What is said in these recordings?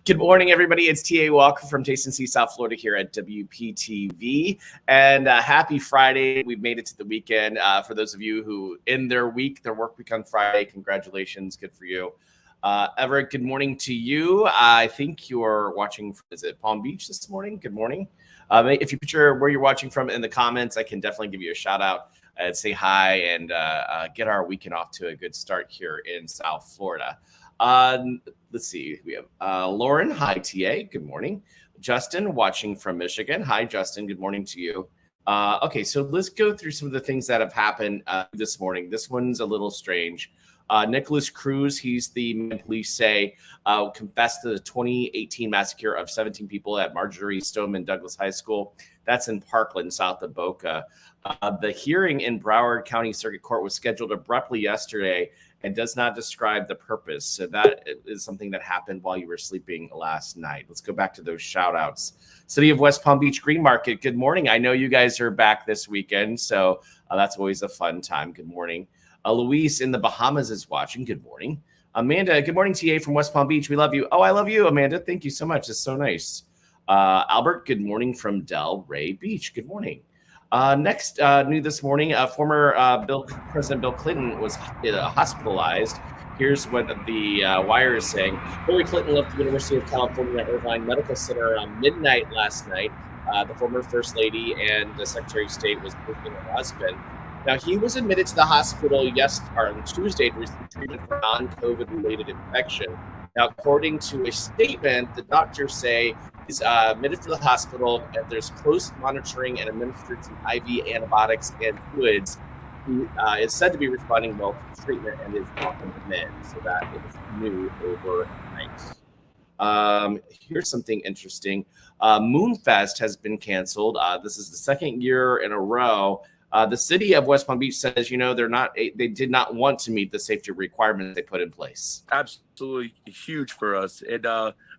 Good morning, everybody. It's T.A. Walker from Taste and See South Florida here at WPTV. And happy Friday. We've made it to the weekend. For those of you who in their work week on Friday, congratulations. Good for you. Everett, good morning to you. I think you're watching, is it Palm Beach this morning? Good morning. If you picture where you're watching from in the comments, I can definitely give you a shout out and say hi and get our weekend off to a good start here in South Florida. Let's see. We have Lauren. Hi, TA. Good morning. Justin, watching from Michigan. Hi, Justin. Good morning to you. Okay, so let's go through some of the things that have happened this morning. This one's a little strange. Nicholas Cruz, he's the man police say confessed to the 2018 massacre of 17 people at Marjorie Stoneman Douglas High School. That's in Parkland, south of Boca. The hearing in Broward County Circuit Court was scheduled abruptly yesterday and does not describe the purpose. So that is something that happened while you were sleeping last night. Let's go back to those shout outs. City of West Palm Beach Green Market, good morning. I know you guys are back this weekend, so that's always a fun time. Good morning. Luis in the Bahamas is watching. Good morning. Amanda, good morning, TA from West Palm Beach. We love you. Oh, I love you, Amanda. Thank you so much. It's so nice. Albert, good morning from Delray Beach. Good morning. Next, new this morning, former President Bill Clinton was hospitalized. Here's what the Wire is saying. Hillary Clinton left the University of California Irvine Medical Center around midnight last night. The former First Lady and the Secretary of State was visiting her husband. Now, he was admitted to the hospital on Tuesday to receive treatment for non-COVID-related infection. Now, according to a statement, the doctors say he's admitted to the hospital and there's close monitoring and administered some IV antibiotics and fluids. He is said to be responding well to treatment and is on the mend. So that is new overnight. Here's something interesting. Moonfest has been canceled. This is the second year in a row. The city of West Palm Beach says, they did not want to meet the safety requirements they put in place. Absolutely huge for us. It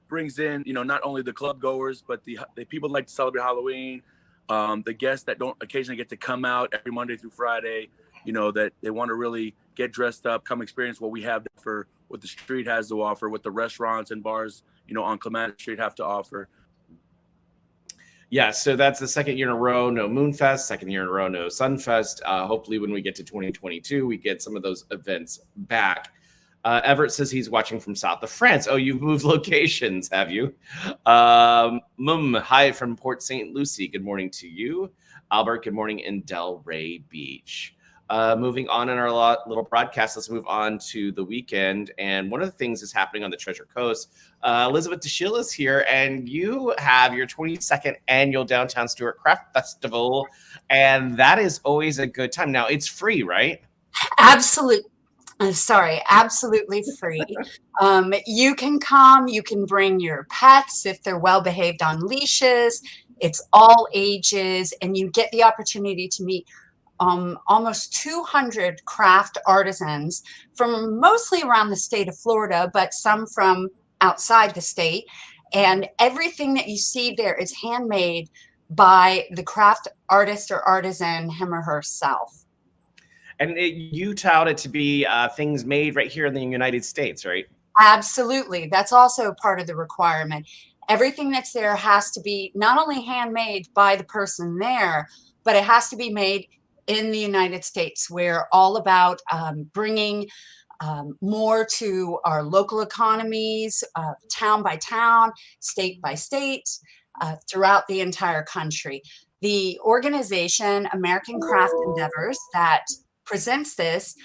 brings in, not only the club goers, but the people that like to celebrate Halloween, the guests that don't occasionally get to come out every Monday through Friday, that they want to really get dressed up, come experience what we have for what the street has to offer, what the restaurants and bars, on Clematis Street have to offer. Yeah, so that's the second year in a row, no Moonfest, second year in a row, no Sunfest. Hopefully when we get to 2022, we get some of those events back. Everett says he's watching from south of France. Oh, you've moved locations, have you? Hi from Port St. Lucie. Good morning to you. Albert, good morning in Delray Beach. Moving on in our little broadcast, let's move on to the weekend. And one of the things that's happening on the Treasure Coast, Elizabeth DeShiel is here, and you have your 22nd annual Downtown Stuart Craft Festival, and that is always a good time. Now, it's free, right? Absolutely free. You can come, you can bring your pets if they're well behaved on leashes. It's all ages, and you get the opportunity to meet almost 200 craft artisans from mostly around the state of Florida, but some from outside the state. And everything that you see there is handmade by the craft artist or artisan, him or herself. And you tout it to be things made right here in the United States, right? Absolutely. That's also part of the requirement. Everything that's there has to be not only handmade by the person there, but it has to be made in the United States. We're all about bringing more to our local economies, town by town, state by state, throughout the entire country. The organization, American Craft Endeavors, that presents this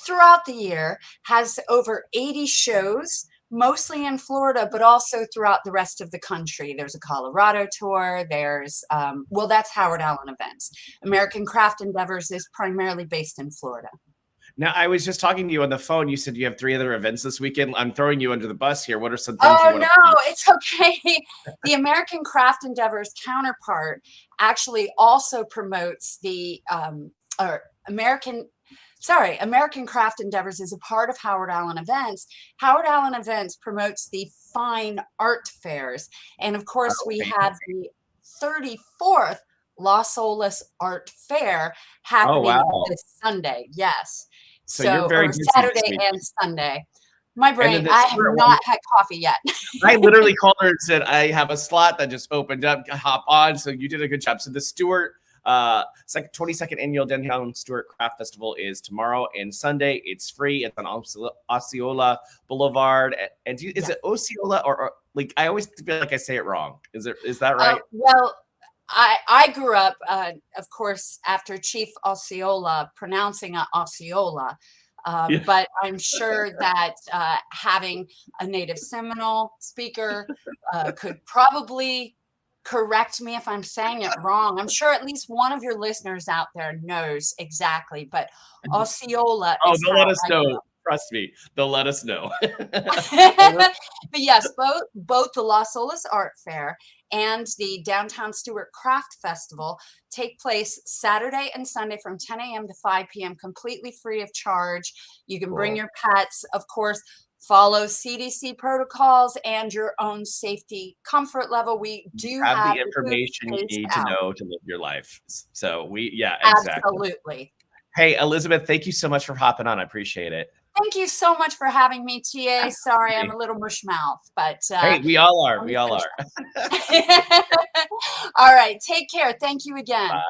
throughout the year, has over 80 shows, mostly in Florida, but also throughout the rest of the country. There's a Colorado tour. There's, that's Howard Allen Events. American Craft Endeavors is primarily based in Florida. Now, I was just talking to you on the phone. You said you have 3 other events this weekend. I'm throwing you under the bus here. What are some things you want to do? It's okay. The American Craft Endeavors counterpart actually also promotes the American Craft Endeavors is a part of Howard Allen Events. Howard Allen Events promotes the fine art fairs. And of course, we have the 34th Las Olas Art Fair happening this Sunday. Yes. So you're very busy Saturday and Sunday. My brain, I have not had coffee yet. I literally called her and said, I have a slot that just opened up, hop on. So you did a good job. So the Stuart, 22nd annual Downtown Stuart Craft Festival is tomorrow and Sunday. It's free. It's on Osceola Boulevard. And is it Osceola or like, I always feel like I say it wrong. Is that right? Well, I grew up, of course, after Chief Osceola pronouncing Osceola. But I'm sure that having a native Seminole speaker could probably correct me if I'm saying it wrong. I'm sure at least one of your listeners out there knows exactly, but Osceola is they'll let us know. Trust me, they'll let us know. But yes, both the Las Olas Art Fair and the Downtown Stuart Craft Festival take place Saturday and Sunday from 10 a.m. to 5 p.m. completely free of charge. You can bring your pets, of course. Follow CDC protocols and your own safety comfort level. We do have the information you need to know to live your life. So exactly. Absolutely. Hey, Elizabeth, thank you so much for hopping on. I appreciate it. Thank you so much for having me, TA. Sorry, I'm a little mush mouth, but hey, we all are. We all are. All right. Take care. Thank you again. Bye.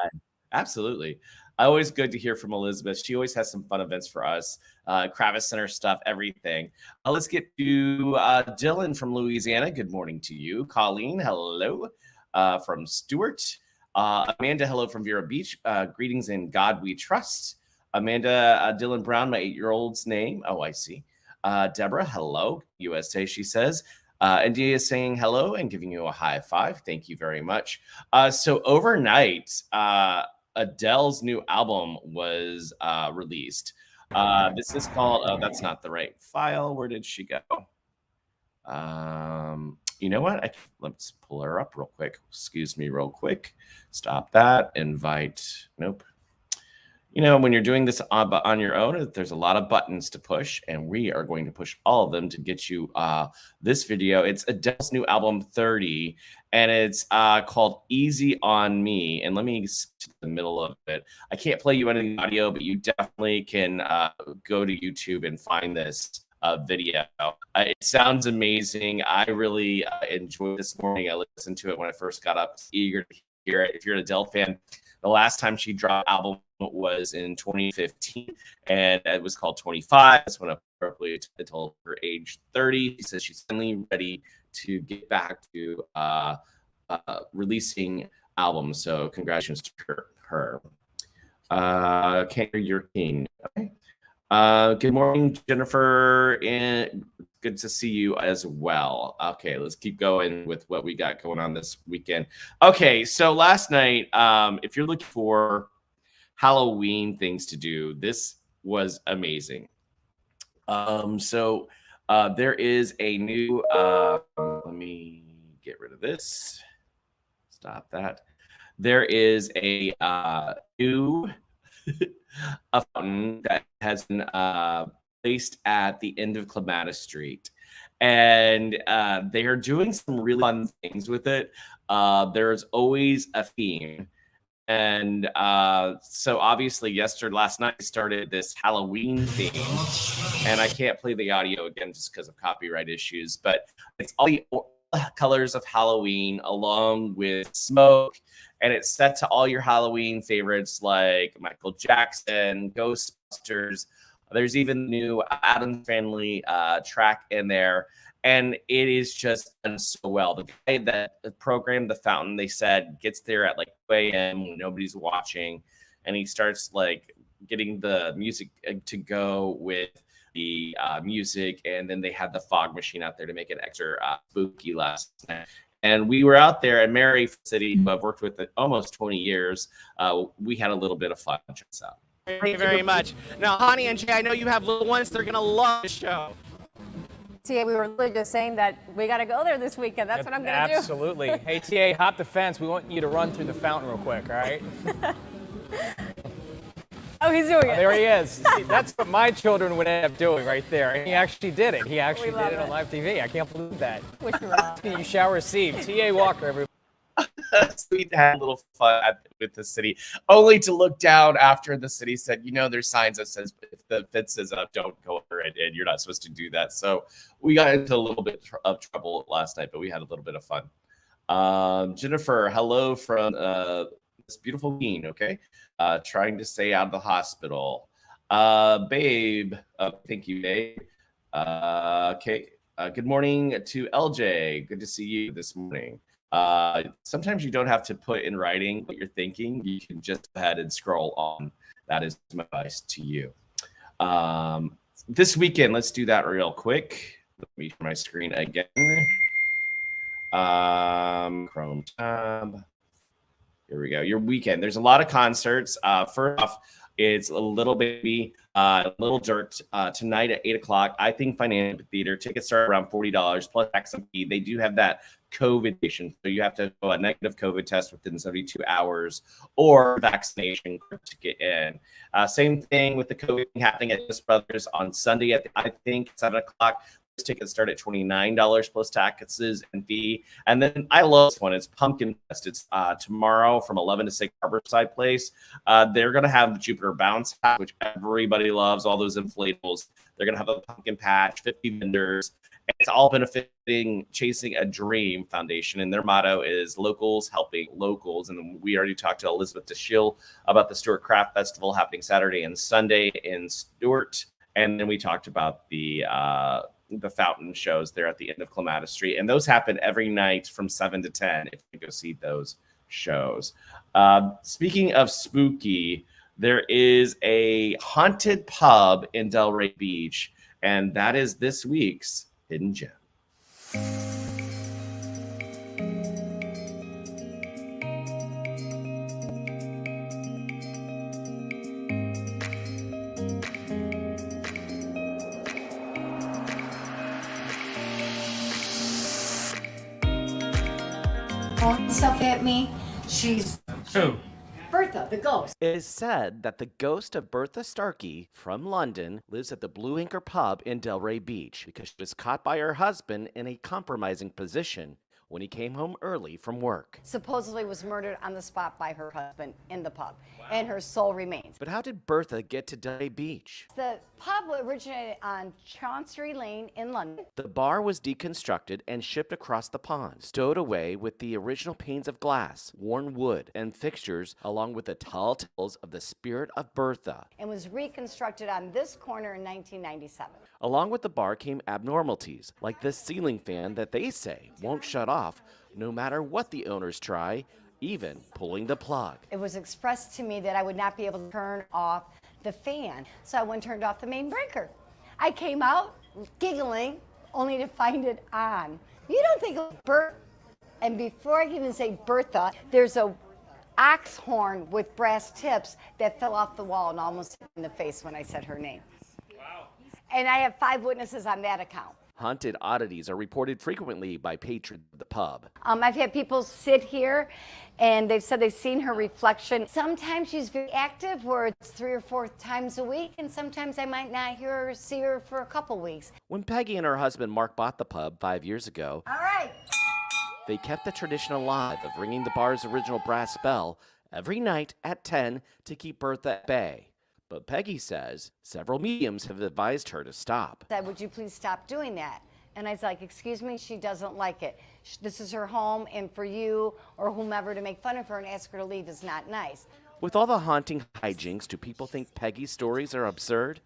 Absolutely. Always good to hear from Elizabeth. She always has some fun events for us. Kravis Center stuff, everything. Let's get to Dylan from Louisiana. Good morning to you. Colleen, hello from Stuart. Amanda, hello from Vero Beach. Greetings in God we trust. Amanda, Dylan Brown, my 8-year-old's name. Oh, I see. Deborah, hello. USA, she says. India is saying hello and giving you a high five. Thank you very much. So overnight, Adele's new album was released. This is called, that's not the right file. Where did she go? You know what? Let's pull her up real quick. Excuse me real quick. Stop that. Invite. Nope. You know, when you're doing this on your own, there's a lot of buttons to push, and we are going to push all of them to get you this video. It's Adele's new album, 30, and it's called Easy on Me. And let me get to the middle of it. I can't play you any audio, but you definitely can go to YouTube and find this video. It sounds amazing. I really enjoyed this morning. I listened to it when I first got up, eager to hear it. If you're an Adele fan, the last time she dropped an album was in 2015, and it was called 25. That's when appropriately told her age 30. She says she's finally ready to get back to releasing albums. So congratulations to her. Can't hear your king. Okay. Good morning, Jennifer, and good to see you as well. Okay, let's keep going with what we got going on this weekend. Okay, so last night, if you're looking for Halloween things to do, this was amazing. So there is a new, let me get rid of this. Stop that. There is a new a fountain that has been placed at the end of Clematis Street, and they are doing some really fun things with it. There's always a theme, and so obviously last night started this Halloween theme, and I can't play the audio again just because of copyright issues, but it's all the colors of Halloween along with smoke. And it's set to all your Halloween favorites like Michael Jackson, Ghostbusters. There's even new Addams Family track in there. And it is just done so well. The guy that programmed the fountain, they said, gets there at like 2 a.m. when nobody's watching. And he starts like getting the music to go with the music. And then they had the fog machine out there to make it extra spooky last night. And we were out there at Mary City, who I've worked with almost 20 years. We had a little bit of fun. Check this out. Thank you very much. Now, Hani and Jay, I know you have little ones. They're going to love the show. TA, we were literally just saying that we got to go there this weekend. That's what I'm going to do. Absolutely. Hey, TA, hop the fence. We want you to run through the fountain real quick, all right? Oh, he's doing it. There he is. See, that's what my children would end up doing right there. And he actually did it. He actually did it on live TV. I can't believe that. Wish we were on. You shall receive. TA Walker, everybody. So we had a little fun with the city, only to look down after the city said, there's signs that says if the fence is up, don't go over it, and you're not supposed to do that. So we got into a little bit of trouble last night, but we had a little bit of fun. Jennifer, hello from this beautiful bean, okay? Trying to stay out of the hospital. Babe, thank you, babe. Okay. Good morning to LJ. Good to see you this morning. Sometimes you don't have to put in writing what you're thinking. You can just go ahead and scroll on. That is my advice to you. This weekend, let's do that real quick. Let me share my screen again. Chrome tab. Here we go. Your weekend. There's a lot of concerts. First off, it's a Little Baby, Little Dirt tonight at 8 o'clock. I think Financial Theater tickets start around $40 plus tax and fee. They do have that COVID station, so you have to go a negative COVID test within 72 hours or vaccination to get in. Same thing with the COVID happening at Jonas Brothers on Sunday at I think 7 o'clock. Tickets start at $29 plus taxes and fee. And then I love this one. It's Pumpkin Fest. It's tomorrow from 11 to 6 Harborside Place. They're going to have Jupiter Bounce House, which everybody loves, all those inflatables. They're going to have a pumpkin patch, 50 vendors. It's all benefiting Chasing a Dream Foundation. And their motto is locals helping locals. And we already talked to Elizabeth DeShiel about the Stuart Craft Festival happening Saturday and Sunday in Stuart. And then we talked about the fountain shows there at the end of Clematis Street. And those happen every night from 7 to 10 if you go see those shows. Speaking of spooky, there is a haunted pub in Delray Beach, and that is this week's Hidden Gem. Throwing stuff at me. She's Who? Bertha, the ghost. It is said that the ghost of Bertha Starkey from London lives at the Blue Anchor pub in Delray Beach because she was caught by her husband in a compromising position when he came home early from work. Supposedly was murdered on the spot by her husband in the pub, and her soul remains. But how did Bertha get to Delray Beach? The pub originated on Chancery Lane in London. The bar was deconstructed and shipped across the pond, stowed away with the original panes of glass, worn wood, and fixtures, along with the tall tales of the spirit of Bertha. And was reconstructed on this corner in 1997. Along with the bar came abnormalities, like this ceiling fan that they say won't shut off no matter what the owners try, even pulling the plug. It was expressed to me that I would not be able to turn off the fan, so I went and turned off the main breaker. I came out giggling, only to find it on. You don't think of Bertha, and before I can even say Bertha, there's a ox horn with brass tips that fell off the wall and almost hit me in the face when I said her name. Wow. And I have 5 witnesses on that account. Haunted oddities are reported frequently by patrons of the pub. I've had people sit here and they've said they've seen her reflection. Sometimes she's very active where it's 3 or 4 times a week, and sometimes I might not hear her or see her for a couple weeks. When Peggy and her husband Mark bought the pub 5 years ago, All right. they kept the tradition alive of ringing the bar's original brass bell every night at 10 to keep Bertha at bay. But Peggy says several mediums have advised her to stop. Said, would you please stop doing that? And I was like, excuse me, she doesn't like it. This is her home, and for you or whomever to make fun of her and ask her to leave is not nice. With all the haunting hijinks, do people think Peggy's stories are absurd?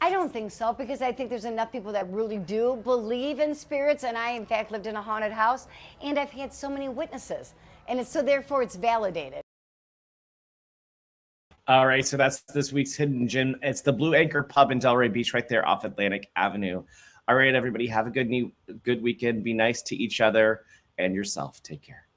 I don't think so, because I think there's enough people that really do believe in spirits, and I, in fact, lived in a haunted house, and I've had so many witnesses, and so therefore it's validated. All right, so that's this week's Hidden Gem. It's the Blue Anchor Pub in Delray Beach right there off Atlantic Avenue. All right, everybody, have a good weekend. Be nice to each other and yourself. Take care.